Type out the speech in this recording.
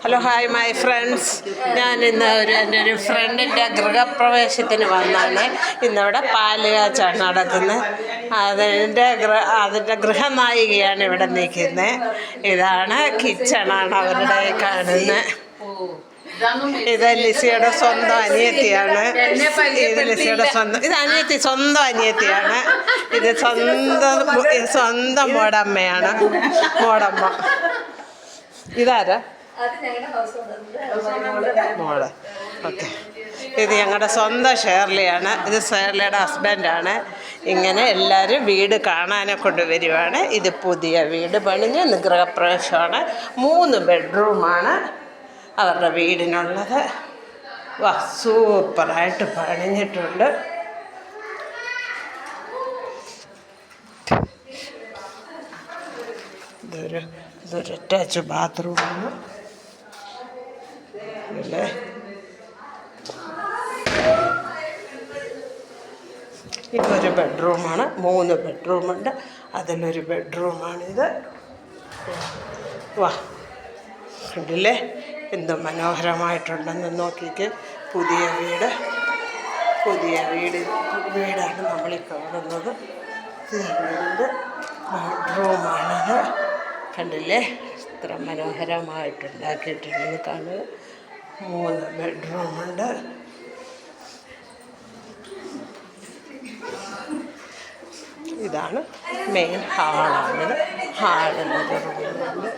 Hello hi my friends. ഞാൻ ഇന്ന് എൻ്റെ ഒരു ഫ്രണ്ടിൻ്റെ ഗൃഹപ്രവേശത്തിന് വന്നാണ്. ഇന്നിവിടെ പാല് കാച്ചാണ് നടക്കുന്നത്. അതിൻ്റെ ഗൃഹനായികയാണ് ഇവിടെ നിൽക്കുന്നത്. ഇതാണ് കിച്ചണാണ് അവരുടെ കാണുന്നത്. ഇത് ലിസിയുടെ സ്വന്തം അനിയത്തിയാണ്. ഇത് ലിസിയുടെ സ്വന്തം അനിയത്തിയാണ്. ഇത് സ്വന്തം മോടമ്മയാണ്. മോടമ്മ ഇതാരാ? മോള്. ഓക്കെ. ഇത് ഞങ്ങളുടെ സ്വന്തം ഷേർലിയാണ്. ഇത് ഷേർലിയുടെ ഹസ്ബൻഡാണ്. ഇങ്ങനെ എല്ലാവരും വീട് കാണാനെ കൊണ്ടുവരുവാണ്. ഇത് പുതിയ വീട് പണിഞ്ഞ് ഗൃഹപ്രവേശമാണ്. 3 ബെഡ്റൂമാണ് അവരുടെ വീടിനുള്ളത്. വാ, സൂപ്പറായിട്ട് പണിഞ്ഞിട്ടുണ്ട്. ഇതൊരു അറ്റാച്ച് ബാത്റൂമാണ്. അല്ലേ, ഇതൊരു ബെഡ്റൂമാണ്. 3 ബെഡ്റൂമുണ്ട്. അതിലൊരു ബെഡ്റൂമാണിത്. വാ, കണ്ടില്ലേ എന്ത് മനോഹരമായിട്ടുണ്ടെന്ന് നോക്കിക്ക്. പുതിയ വീടാണ് നമ്മളീ കാണുന്നത്. വീടിൻ്റെ ബെഡ്റൂമാണത്. കണ്ടില്ലേ ഇത്ര മനോഹരമായിട്ടുണ്ടാക്കിയിട്ടുണ്ടെന്ന് കാണുക. 3 ബെഡ്റൂമുണ്ട്. ഇതാണ് മെയിൻ ഹാളാണിത്. ഹാളിലൊരു റൂമുണ്ട്.